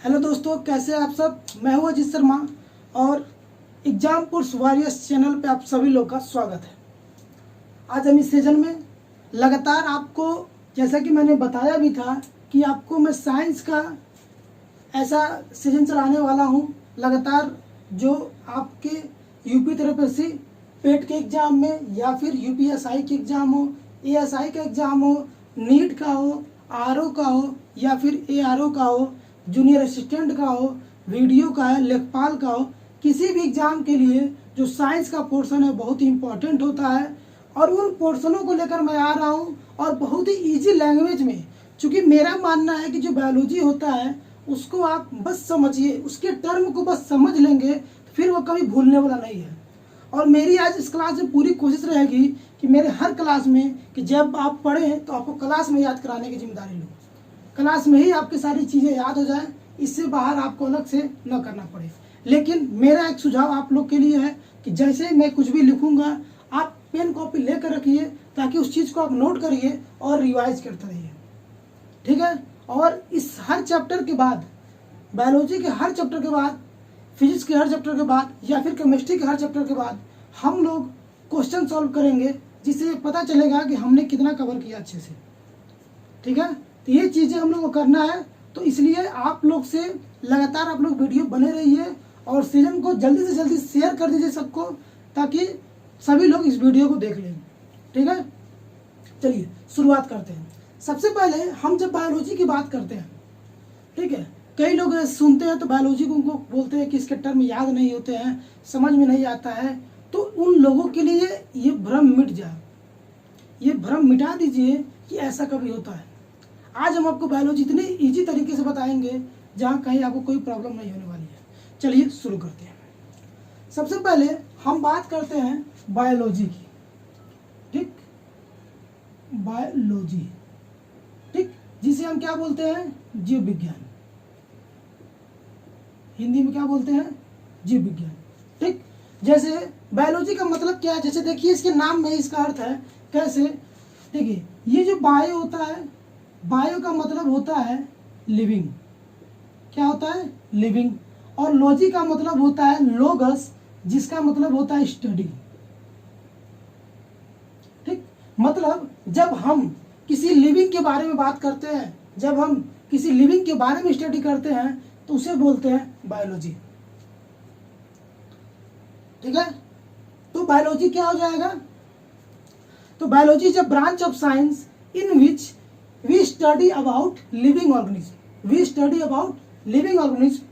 Hello दोस्तों, कैसे हैं आप सब। मैं हूं अजीत शर्मा और एग्जाम कोर्स वॉरियर्स चैनल पे आप सभी लोग का स्वागत है। आज हम इस सीजन में लगातार आपको, जैसा कि मैंने बताया भी था कि आपको मैं साइंस का ऐसा सीजन चलाने वाला हूं लगातार, जो आपके यूपी तरफसी पेट के एग्ज़ाम में या फिर यूपीएसआई के एग्ज़ाम हो, एएसआई का एग्ज़ाम हो, नीट का हो, आरओ का हो या फिर एआरओ का हो, जूनियर असिस्टेंट का हो, वीडियो का है, लेखपाल का हो, किसी भी एग्ज़ाम के लिए जो साइंस का पोर्शन है बहुत ही इम्पोर्टेंट होता है। और उन पोर्शनों को लेकर मैं आ रहा हूँ और बहुत ही ईजी लैंग्वेज में, क्योंकि मेरा मानना है कि जो बायोलॉजी होता है उसको आप बस समझिए, उसके टर्म को बस समझ लेंगे फिर वो कभी भूलने वाला नहीं है। और मेरी आज इस क्लास में पूरी कोशिश रहेगी कि मेरे हर क्लास में कि जब आप पढ़ें तो आपको क्लास में याद कराने की जिम्मेदारी लूँ, क्लास में ही आपकी सारी चीज़ें याद हो जाए, इससे बाहर आपको अलग से न करना पड़े। लेकिन मेरा एक सुझाव आप लोग के लिए है कि जैसे मैं कुछ भी लिखूंगा आप पेन कॉपी लेकर रखिए, ताकि उस चीज़ को आप नोट करिए और रिवाइज करते रहिए, ठीक है। और इस हर चैप्टर के बाद, बायोलॉजी के हर चैप्टर के बाद, फिजिक्स के हर चैप्टर के बाद या फिर केमिस्ट्री के हर चैप्टर के बाद हम लोग क्वेश्चन सॉल्व करेंगे, जिससे पता चलेगा कि हमने कितना कवर किया अच्छे से, ठीक है। तो ये चीज़ें हम लोग को करना है, तो इसलिए आप लोग से लगातार आप लोग वीडियो बने रहिए और सीजन को जल्दी से जल्दी शेयर कर दीजिए सबको, ताकि सभी लोग इस वीडियो को देख लें, ठीक है। चलिए शुरुआत करते हैं। सबसे पहले हम जब बायोलॉजी की बात करते हैं, ठीक है, कई लोग सुनते हैं तो बायोलॉजी को उनको बोलते हैं कि इसके टर्म याद नहीं होते हैं, समझ में नहीं आता है, तो उन लोगों के लिए ये भ्रम मिट जाए, ये भ्रम मिटा दीजिए कि ऐसा कभी होता है। आज हम आपको बायोलॉजी इतने इजी तरीके से बताएंगे जहाँ कहीं आपको कोई प्रॉब्लम नहीं होने वाली है। चलिए शुरू करते हैं। सबसे पहले हम बात करते हैं बायोलॉजी की, ठीक, बायोलॉजी, ठीक, जिसे हम क्या बोलते हैं, जीव विज्ञान, हिंदी में क्या बोलते हैं, जीव विज्ञान, ठीक। जैसे बायोलॉजी का मतलब क्या है, जैसे देखिए इसके नाम में इसका अर्थ है कैसे, देखिए ये जो बायो होता है, बायो का मतलब होता है लिविंग, क्या होता है, लिविंग। और लॉजी का मतलब होता है लोगस, जिसका मतलब होता है स्टडी, ठीक। मतलब जब हम किसी लिविंग के बारे में बात करते हैं, जब हम किसी लिविंग के बारे में स्टडी करते हैं तो उसे बोलते हैं बायोलॉजी, ठीक है। तो बायोलॉजी क्या हो जाएगा, तो biology is a branch of science in which we study about living organism, we study about living organism,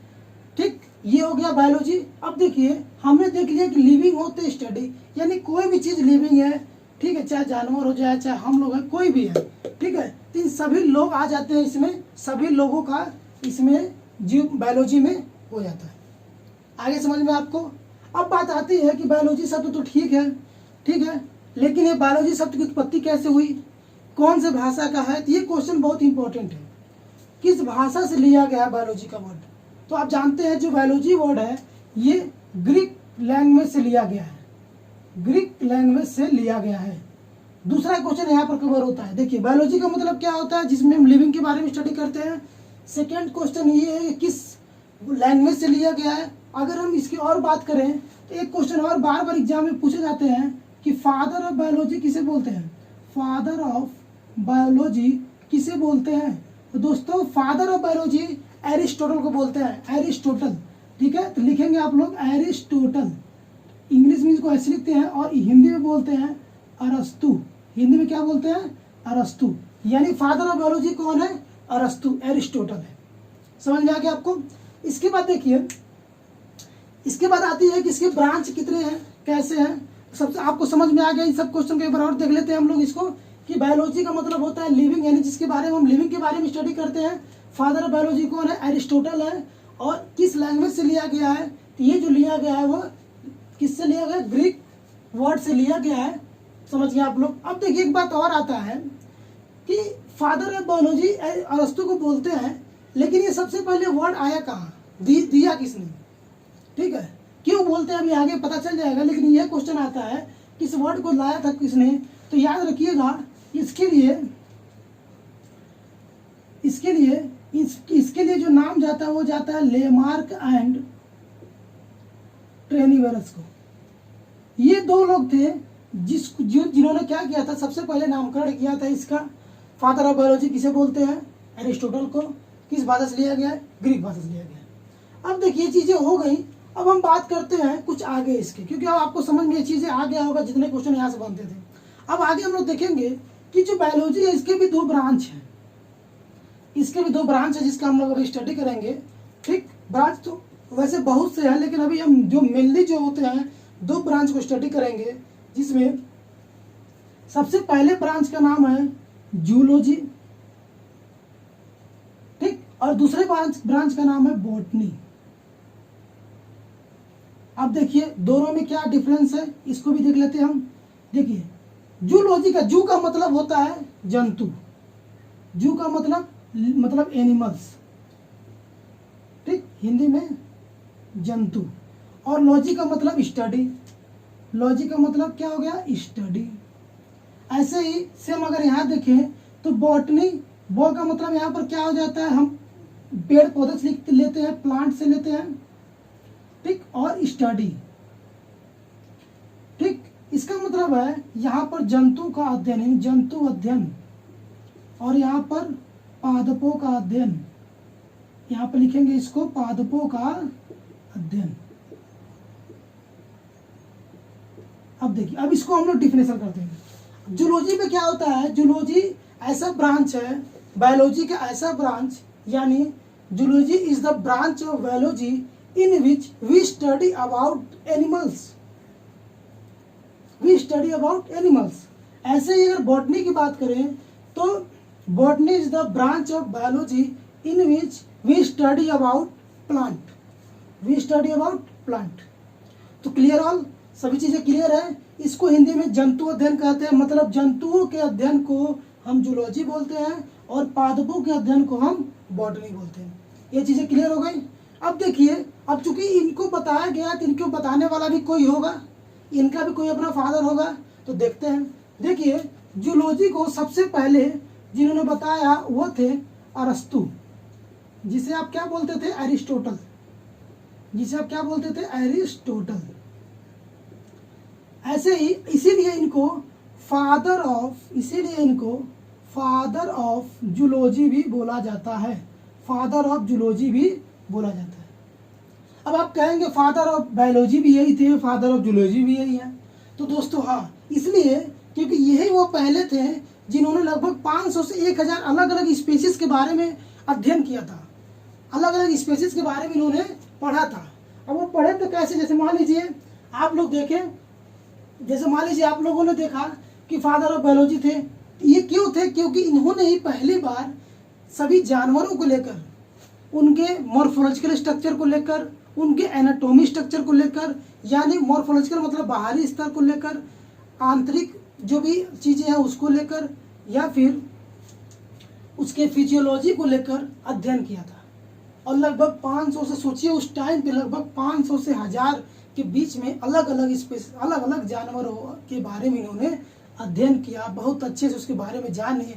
ठीक, ये हो गया बायोलॉजी। अब देखिए हमने देख लिया कि लिविंग होते स्टडी, यानी कोई भी चीज़ लिविंग है, ठीक है, चाहे जानवर हो जाए चाहे हम लोग हैं, कोई भी है, ठीक है, तो इन सभी लोग आ जाते हैं इसमें, सभी लोगों का इसमें जीव बायोलॉजी में हो जाता है। आगे समझ में आपको। अब बात आती है कि बायोलॉजी शब्द तो ठीक है, ठीक है, लेकिन ये बायोलॉजी शब्द की उत्पत्ति कैसे हुई, कौन से भाषा का है, तो ये क्वेश्चन बहुत इंपॉर्टेंट है, किस भाषा से लिया गया है बायोलॉजी का वर्ड। तो आप जानते हैं जो बायोलॉजी वर्ड है ये ग्रीक लैंग्वेज से लिया गया है, ग्रीक लैंग्वेज से लिया गया है। दूसरा क्वेश्चन यहाँ पर कवर होता है, देखिए बायोलॉजी का मतलब क्या होता है, जिसमें हम लिविंग के बारे में स्टडी करते हैं। सेकेंड क्वेश्चन ये है कि किस लैंग्वेज से लिया गया है। अगर हम इसकी और बात करें तो एक क्वेश्चन और बार बार एग्जाम में पूछे जाते हैं कि फादर ऑफ बायोलॉजी किसे बोलते हैं, फादर ऑफ बायोलॉजी किसे बोलते हैं। तो दोस्तों फादर ऑफ बायोलॉजी एरिस्टोटल को बोलते हैं, एरिस्टोटल, ठीक है। तो लिखेंगे आप लोग एरिस्टोटल, इंग्लिश में इसको ऐसे लिखते हैं, और हिंदी में बोलते हैं अरस्तु, हिंदी में क्या बोलते हैं, अरस्तु, यानी फादर ऑफ बायोलॉजी कौन है, अरस्तु, एरिस्टोटल है। समझ में आ गया आपको। इसके बाद देखिए, इसके बाद आती है कि इसके ब्रांच कितने हैं, कैसे हैं, सबसे आपको समझ में आ गया। इन सब क्वेश्चन के एक बार और देख लेते हैं हम लोग इसको, कि बायोलॉजी का मतलब होता है लिविंग, यानी जिसके बारे में हम लिविंग के बारे में स्टडी करते हैं। फादर ऑफ बायोलॉजी कौन है, एरिस्टोटल है। और किस लैंग्वेज से लिया गया है, तो ये जो लिया गया है वो किससे लिया गया, ग्रीक वर्ड से लिया गया है। समझ गए आप लोग। अब देखिए एक बात और आता है कि फादर ऑफ बायोलॉजी अरस्तु को बोलते हैं, लेकिन ये सबसे पहले वर्ड आया कहाँ, दिया किसने, ठीक है, क्यों बोलते हैं अभी आगे पता चल जाएगा। लेकिन यह क्वेश्चन आता है किस वर्ड को लाया था किसने, तो याद रखिएगा इसके लिए जो नाम जाता है वो जाता है लेमार्क एंड ट्रेनिवेरस को। ये दो लोग थे जिन्होंने क्या किया था, सबसे पहले नामकरण किया था इसका। फादर ऑफ बायोलॉजी किसे बोलते हैं? एरिस्टोटल को। किस भाषा से लिया गया है? ग्रीक भाषा से लिया गया है। अब देखिए चीजें हो गई, अब हम बात करते हैं कुछ आगे इसके, क्योंकि अब आपको समझ में ये चीजें आ गया होगा जितने क्वेश्चन यहाँ से बनते थे। अब आगे हम लोग देखेंगे कि जो बायोलॉजी है इसके भी दो ब्रांच हैं, इसके भी दो ब्रांच है जिसका हम लोग अभी स्टडी करेंगे। ठीक, ब्रांच तो वैसे बहुत से हैं, लेकिन अभी हम जो मेनली जो होते हैं दो ब्रांच को स्टडी करेंगे, जिसमें सबसे पहले ब्रांच का नाम है जूलॉजी, ठीक, और दूसरे ब्रांच का नाम है बॉटनी। अब देखिए दोनों में क्या डिफरेंस है, इसको भी देख लेते हैं हम। देखिए जूलॉजी का, जू का मतलब होता है जंतु, जू का मतलब एनिमल्स, ठीक, हिंदी में जंतु, और लॉजी का मतलब स्टडी, लॉजी का मतलब क्या हो गया? स्टडी। ऐसे ही सेम अगर यहाँ देखें तो बॉटनी, बो का मतलब यहाँ पर क्या हो जाता है, हम पेड़ पौधे से लेते हैं, प्लांट से लेते हैं, ठीक, और स्टडी, ठीक, इसका मतलब है यहाँ पर जंतु का अध्ययन, जंतु अध्ययन, और यहाँ पर पादपों का अध्ययन, यहाँ पर लिखेंगे इसको पादपों का अध्ययन। अब देखिए, अब इसको हम लोग डिफिनेशन करते हैं। जूलॉजी में क्या होता है? जूलॉजी ऐसा ब्रांच है बायोलॉजी का, ऐसा ब्रांच, यानी zoology is the branch of biology in which we study about animals, we study about animals. ऐसे ही अगर बॉटनी की बात करें तो botany is the branch of biology in which we study about plant, we study about plant. तो clear all, सभी चीजें क्लियर है। इसको हिंदी में जंतु अध्ययन कहते हैं, मतलब जंतुओं के अध्ययन को हम जूलॉजी बोलते हैं और पादपों के अध्ययन को हम बॉटनी बोलते हैं। ये चीजें क्लियर हो गई। अब देखिए, अब चूंकि इनको बताया गया तो इनको बताने वाला भी कोई होगा, इनका भी कोई अपना फादर होगा, तो देखते हैं। देखिए जूलॉजी को सबसे पहले जिन्होंने बताया वो थे अरस्तु, जिसे आप क्या बोलते थे? एरिस्टोटल, जिसे आप क्या बोलते थे? एरिस्टोटल। ऐसे ही इसीलिए इनको फादर ऑफ जूलॉजी भी बोला जाता है, फादर ऑफ जूलॉजी भी बोला जाता है। अब आप कहेंगे फादर ऑफ बायोलॉजी भी यही थे, फादर ऑफ जूलॉजी भी यही है। तो दोस्तों हाँ, इसलिए क्योंकि यही वो पहले थे जिन्होंने लगभग 500 से 1000 अलग अलग स्पीशीज के बारे में अध्ययन किया था, अलग अलग स्पीशीज के बारे में इन्होंने पढ़ा था। अब वो पढ़े तो कैसे? जैसे मान लीजिए आप लोग देखें, जैसे मान लीजिए आप लोगों ने देखा कि फादर ऑफ बायोलॉजी थे। ये क्यों थे? क्योंकि इन्होंने ही पहली बार सभी जानवरों को लेकर, उनके मॉर्फोलॉजिकल स्ट्रक्चर को लेकर, उनके एनाटॉमी स्ट्रक्चर को लेकर, यानी मॉर्फोलॉजिकल मतलब बाहरी स्तर को लेकर, आंतरिक जो भी चीजें हैं उसको लेकर, या फिर उसके फिजियोलॉजी को लेकर अध्ययन किया था। और लगभग 500 से, सोचिए उस टाइम पे लगभग 500 से 1000 के बीच में अलग अलग जानवरों के बारे में इन्होंने अध्ययन किया, बहुत अच्छे से उसके बारे में जाने,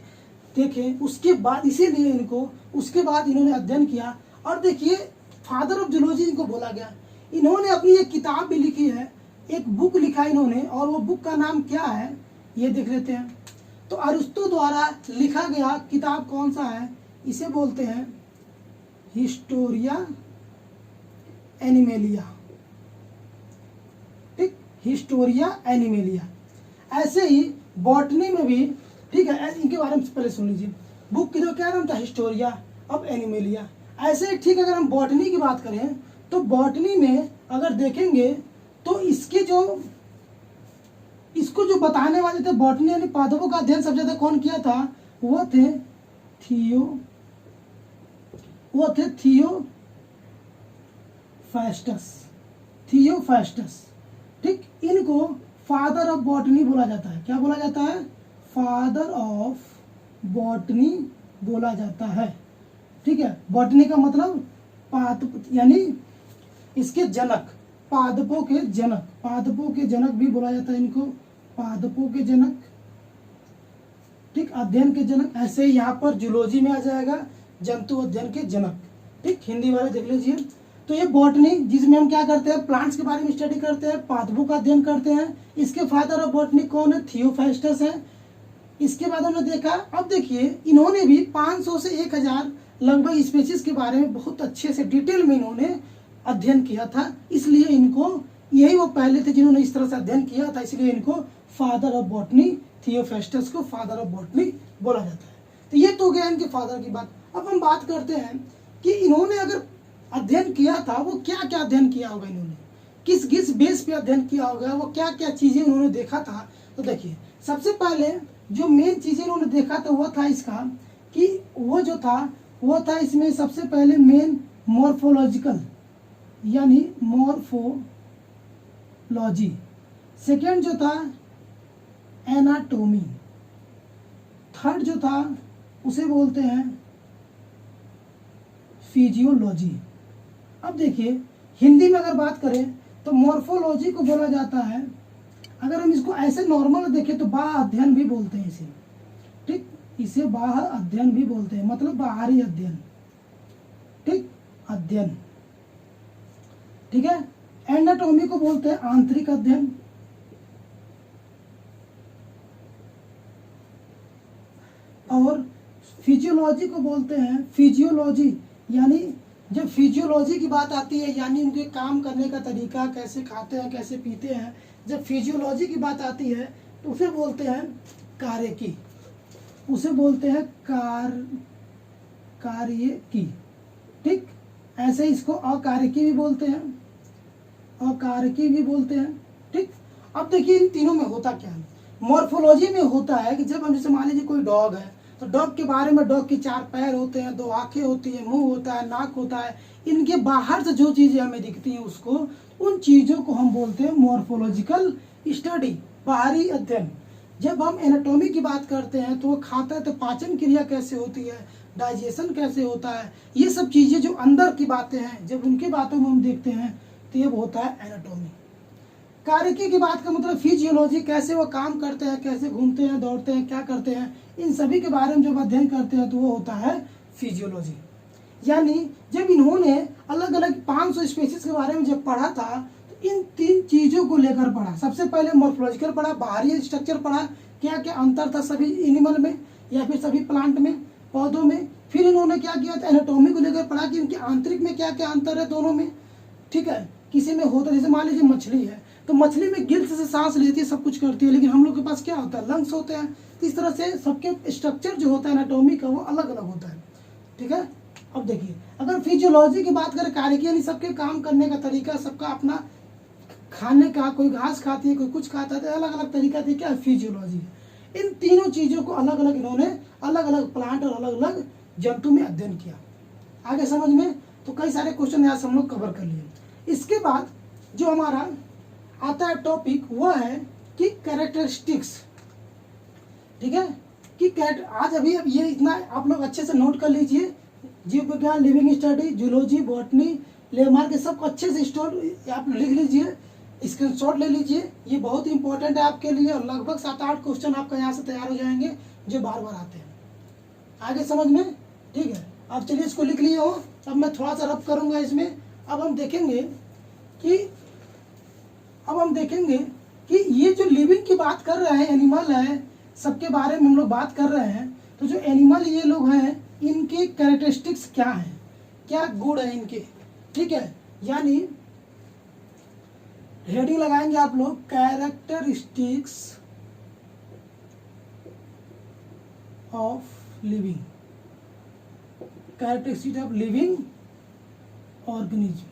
देखें। उसके बाद इसीलिए इनको, उसके बाद इन्होंने अध्ययन किया। और देखिए फादर ऑफ जूलॉजी इनको बोला गया। इन्होंने अपनी एक किताब भी लिखी है, एक बुक लिखा इन्होंने, और वो बुक का नाम क्या है ये देख लेते हैं। तो अरिस्टो द्वारा लिखा गया किताब कौन सा है? इसे बोलते हैं हिस्टोरिया एनिमेलिया, ठीक, हिस्टोरिया एनिमेलिया। ऐसे ही बॉटनी में भी, ठीक है, इनके बारे में पहले सुन लीजिए। बुक की तो क्या नाम था? Historia of animalia. ऐसे ही ठीक, अगर हम बॉटनी की बात करें तो बॉटनी में अगर देखेंगे तो इसको जो बताने वाले थे, बॉटनी यानी पादपों का अध्ययन सबसे ज्यादा कौन किया था? वो थे थियोफास्टस, ठीक। इनको फादर ऑफ बॉटनी बोला जाता है। क्या बोला जाता है? फादर ऑफ बॉटनी बोला जाता है, ठीक है। बॉटनी का मतलब पादप, यानी इसके जनक, पादपों के जनक भी बोला जाता है इनको, पादपों के जनक, ठीक, अध्ययन के जनक। ऐसे ही यहाँ पर जूलॉजी में आ जाएगा जंतु अध्ययन के जनक, ठीक, हिंदी वाले देख लीजिए। तो ये बॉटनी, जिसमें हम क्या करते हैं, प्लांट्स के बारे में स्टडी करते हैं, पादपों का अध्ययन करते हैं। इसके फादर ऑफ बॉटनी कौन है, थियोफाइस्टस है। इसके बाद हमने देखा, अब देखिए इन्होंने भी 500 से 1000 लगभग स्पीशीज के बारे में बहुत अच्छे से डिटेल में इन्होंने अध्ययन किया था, इसलिए इनको, यही वो पहले थे जिन्होंने इस तरह से अध्ययन किया था, इसलिए इनको फादर ऑफ बॉटनी, थियोफाइस्टस को फादर ऑफ बॉटनी बोला जाता है। तो ये तो हो गया इनके फादर की बात। अब हम बात करते हैं कि इन्होंने अगर अध्ययन किया था, वो क्या क्या अध्ययन किया होगा, इन्होंने किस किस बेस पे अध्ययन किया होगा, वो क्या क्या चीजें उन्होंने देखा था। तो देखिए सबसे पहले जो मेन चीजें उन्होंने देखा था वो था इसका कि वो था इसमें सबसे पहले मेन मॉर्फोलॉजिकल, यानी मॉर्फोलॉजी। सेकेंड जो था एनाटोमी। थर्ड जो था उसे बोलते हैं फिजियोलॉजी। अब देखिए हिंदी में अगर बात करें तो मॉर्फोलॉजी को बोला जाता है, अगर हम इसको ऐसे नॉर्मल देखें तो बाह्य अध्ययन भी बोलते हैं इसे, ठीक, इसे बाह्य अध्ययन भी बोलते हैं, मतलब बाहरी अध्ययन, ठीक, अध्ययन, ठीक है। एनाटॉमी को बोलते हैं आंतरिक अध्ययन, और फिजियोलॉजी को बोलते हैं फिजियोलॉजी, यानी जब फिजियोलॉजी की बात आती है, यानी उनके काम करने का तरीका, कैसे खाते हैं, कैसे पीते हैं, जब फिजियोलॉजी की बात आती है तो उसे बोलते हैं कार्यकी, उसे बोलते हैं कार्यकी, ठीक। ऐसे इसको अकार्यकी भी बोलते हैं, अकार्यकी भी बोलते हैं, ठीक। अब देखिए इन तीनों में होता क्या है। मॉर्फोलॉजी में होता है कि जब हम जैसे मान लीजिए कोई डॉग है, तो डॉग के बारे में, डॉग के 4 पैर होते हैं, 2 आंखें होती है, मुंह होता है, नाक होता है, इनके बाहर से जो चीजें हमें दिखती हैं उसको, उन चीजों को हम बोलते हैं मॉर्फोलॉजिकल स्टडी, बाहरी अध्ययन। जब हम एनाटॉमी की बात करते हैं तो वो खाता है तो पाचन क्रिया कैसे होती है, डाइजेशन कैसे होता है, ये सब चीजें जो अंदर की बातें हैं, जब उनकी बातों में हम देखते हैं तो ये होता है एनाटॉमी। कार्यकी की बात का मतलब फिजियोलॉजी, कैसे वो काम करते हैं, कैसे घूमते हैं, दौड़ते हैं, क्या करते हैं, इन सभी के बारे में जब अध्ययन करते हैं तो वो होता है फिजियोलॉजी। यानी जब इन्होंने अलग अलग 500 स्पीशीज के बारे में जब पढ़ा था तो इन 3 चीज़ों को लेकर पढ़ा। सबसे पहले मॉर्फोलॉजिकल पढ़ा, बाहरी स्ट्रक्चर पढ़ा, क्या क्या अंतर था सभी एनिमल में या फिर सभी प्लांट में, पौधों में। फिर इन्होंने क्या किया था, एनाटॉमी को लेकर पढ़ा कि उनके आंतरिक में क्या क्या अंतर है दोनों में, ठीक है। किसी में होता है, जैसे मान लीजिए मछली है तो मछली में गिल्स से सांस लेती है, सब कुछ करती है, लेकिन हम लोग के पास क्या होता है, लंग्स होते हैं। इस तरह से सबके स्ट्रक्चर जो होता है एनाटॉमी का वो अलग अलग होता है, ठीक है। अब देखिए अगर फिजियोलॉजी की बात करें, कार्यकी यानी सबके काम करने का तरीका, सबका अपना खाने का, कोई घास खाती है, कोई कुछ खाता है, तो अलग अलग तरीका थी, क्या फिजियोलॉजी। इन तीनों चीज़ों को अलग अलग इन्होंने अलग अलग प्लांट और अलग अलग जंतु में अध्ययन किया। आगे समझ में, तो कई सारे क्वेश्चन यहाँ से हम लोग कवर कर लिए। इसके बाद जो हमारा आता है टॉपिक वह है कि कैरेक्टरिस्टिक्स, ठीक है, कि आज अभी अब ये इतना आप लोग अच्छे से नोट कर लीजिए। जीव विज्ञान, living study, zoology, botany, Lamarck, सबको अच्छे से स्टोर आप लिख लीजिए, स्क्रीनशॉट ले लीजिए, ये बहुत इंपॉर्टेंट है आपके लिए। और लगभग 7-8 क्वेश्चन आपका यहाँ से तैयार हो जाएंगे जो बार बार आते हैं। आगे समझ में, ठीक है। अब चलिए इसको लिख लिए हो, अब मैं थोड़ा सा रब करूँगा इसमें। अब हम देखेंगे कि ये जो लिविंग की बात कर रहे हैं, एनिमल है, सबके बारे में हम लोग बात कर रहे हैं। तो जो एनिमल ये लोग हैं, इनके कैरेक्टरिस्टिक्स क्या हैं, क्या गुण है इनके, ठीक है। यानी हेडिंग लगाएंगे आप लोग, characteristics of living, characteristics of living organism,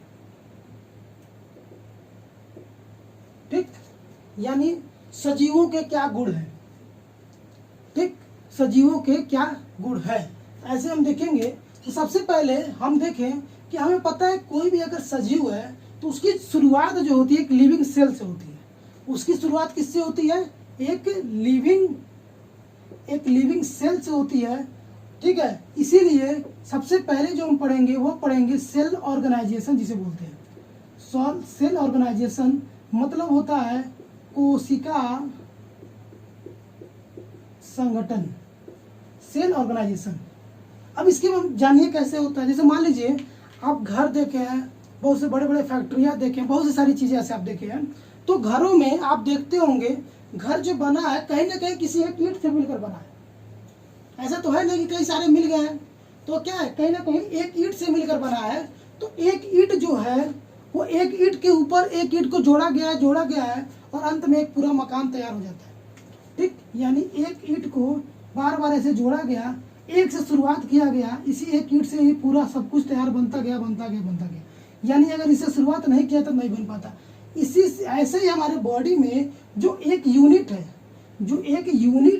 ठीक। यानी सजीवों के क्या गुण हैं, ठीक, सजीवों के क्या गुण है, ऐसे हम देखेंगे। तो सबसे पहले हम देखें कि हमें पता है कोई भी अगर सजीव है तो उसकी शुरुआत जो होती है एक लिविंग सेल से होती है। उसकी शुरुआत किससे होती है, एक लिविंग सेल से होती है, ठीक है। इसीलिए सबसे पहले जो हम पढ़ेंगे वो पढ़ेंगे सेल ऑर्गेनाइजेशन, जिसे बोलते हैं सेल ऑर्गेनाइजेशन, मतलब होता है कोशिका संगठन, सेल ऑर्गेनाइजेशन। अब इसके हम जानिए कैसे होता है। जैसे मान लीजिए आप घर देखे हैं, बहुत से बड़े बड़े फैक्ट्रियाँ देखे हैं, बहुत सी सारी चीज़ें ऐसे आप देखे हैं। तो घरों में आप देखते होंगे घर जो बना है कहीं ना कहीं किसी एक ईंट से मिलकर बना है। ऐसा तो है नहीं कि कई सारे मिल गए हैं, तो क्या है कहीं ना कहीं एक ईंट से मिलकर बना है। तो एक ईंट जो है वो एक ईंट के ऊपर एक ईंट को जोड़ा गया है और अंत में एक पूरा मकान तैयार हो जाता है। ठीक, यानी एक ईंट को बार बार ऐसे जोड़ा गया, एक से शुरुआत किया गया, इसी एक ईंट से ही पूरा सब कुछ तैयार बनता गया। यानी अगर इसे शुरुआत नहीं किया तो नहीं बन पाता। इसी ऐसे ही हमारे बॉडी में जो एक यूनिट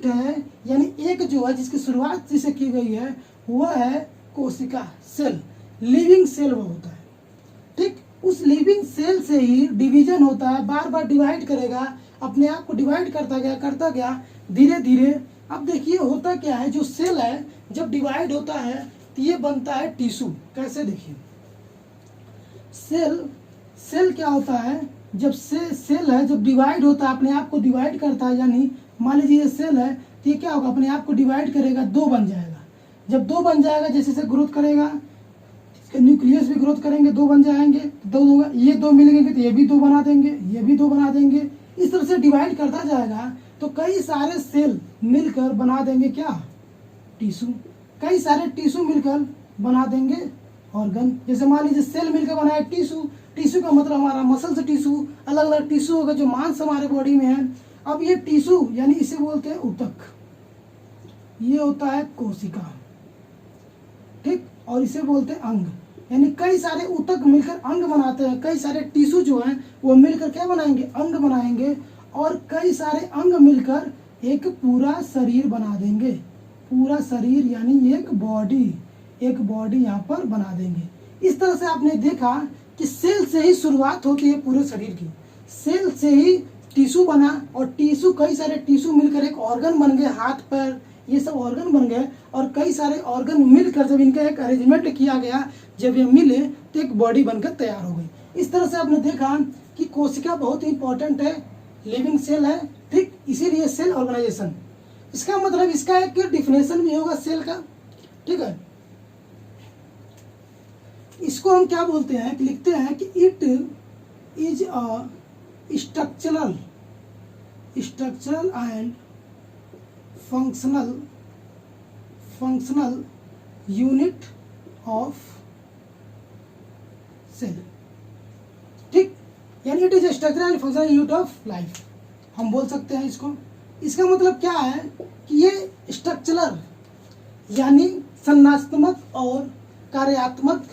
है, यानी एक जो है जिसकी शुरुआत जिसे की गई है वह है कोशिका, सेल, लिविंग सेल वो होता है। ठीक, उस लिविंग सेल से ही डिवीजन होता है, बार बार डिवाइड करेगा, अपने आप को डिवाइड करता गया धीरे धीरे। अब देखिए होता क्या है, जो सेल है जब डिवाइड होता है तो ये बनता है टिश्यू। कैसे, देखिए सेल क्या होता है, जब सेल है जब डिवाइड होता है, अपने आप को डिवाइड करता है, यानी मान लीजिए सेल है तो ये क्या होगा, अपने आप को डिवाइड करेगा, 2 बन जाएगा। जब 2 बन जाएगा, जैसे जैसे ग्रोथ करेगा, न्यूक्लियस भी ग्रोथ करेंगे, 2 बन जाएंगे, 2 होगा, ये 2 मिलेंगे तो ये भी 2 बना देंगे, ये भी 2 बना देंगे। इस तरह से डिवाइड करता जाएगा तो कई सारे सेल मिलकर बना देंगे क्या, टिश्यू। कई सारे टिश्यू मिलकर बना देंगे ऑर्गन। जैसे मान लीजिए सेल मिलकर बनाए टिश्यू का मतलब हमारा मसल्स टिश्यू, अलग अलग टिश्यू होगा जो मांस हमारे बॉडी में है। अब ये टिश्यू यानी इसे बोलते हैं ऊतक, ये होता है कोशिका। ठीक, और इसे बोलते हैं अंग। यानी कई सारे ऊतक मिलकर अंग बनाते हैं, कई सारे टिश्यू जो हैं वो मिलकर क्या बनाएंगे, अंग बनाएंगे, और कई सारे अंग मिलकर एक पूरा शरीर बना देंगे। पूरा शरीर यानी एक बॉडी यहाँ पर बना देंगे। इस तरह से आपने देखा कि सेल से ही शुरुआत होती है पूरे शरीर की। सेल से ही टिश्यू बना, और टिश्यू कई सारे टिश्यू मिलकर एक ऑर्गन बन गए, हाथ पैर ये सब ऑर्गन बन गए, और कई सारे ऑर्गन मिलकर जब इनका एक अरेंजमेंट किया गया, जब ये मिले तो एक बॉडी बनकर तैयार हो गई। इस तरह से आपने देखा कि कोशिका बहुत इंपॉर्टेंट है, लिविंग सेल है। ठीक, इसीलिए सेल ऑर्गेनाइजेशन, इसका मतलब इसका एक डिफिनेशन भी होगा सेल का। ठीक है, इसको हम क्या बोलते हैं कि लिखते हैं कि it is a structural and functional unit of cell. ठीक, यानी it is a structural and functional unit of life, हम बोल सकते हैं इसको। इसका मतलब क्या है कि ये स्ट्रक्चरल यानी संरचनात्मक और कार्यात्मक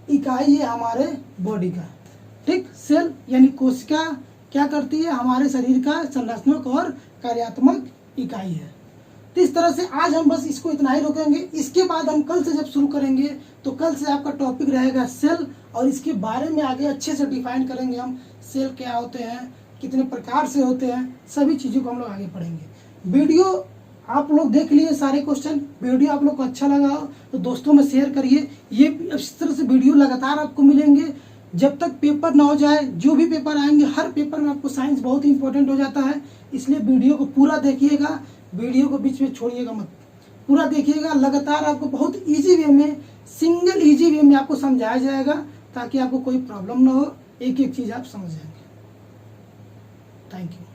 इकाई है हमारे बॉडी का। ठीक, सेल यानी कोशिका क्या करती है, हमारे शरीर का संरचनात्मक और कार्यात्मक इकाई है। तो इस तरह से आज हम बस इसको इतना ही रोकेंगे। इसके बाद हम कल से जब शुरू करेंगे तो कल से आपका टॉपिक रहेगा सेल, और इसके बारे में आगे अच्छे से डिफाइन करेंगे हम, सेल क्या होते हैं, कितने प्रकार से होते हैं, सभी चीज़ों को हम लोग आगे पढ़ेंगे। वीडियो आप लोग देख लिए सारे क्वेश्चन, वीडियो आप लोग को अच्छा लगा हो तो दोस्तों में शेयर करिए। ये इस तरह से वीडियो लगातार आपको मिलेंगे जब तक पेपर ना हो जाए। जो भी पेपर आएंगे हर पेपर में आपको साइंस बहुत इंपॉर्टेंट हो जाता है, इसलिए वीडियो को पूरा देखिएगा, वीडियो को बीच में छोड़िएगा मत, पूरा देखिएगा। लगातार आपको बहुत ईजी वे में, सिंगल ईजी वे में आपको समझाया जाएगा, ताकि आपको कोई प्रॉब्लम ना हो, एक एक चीज़ आप समझ जाएंगे। Thank you.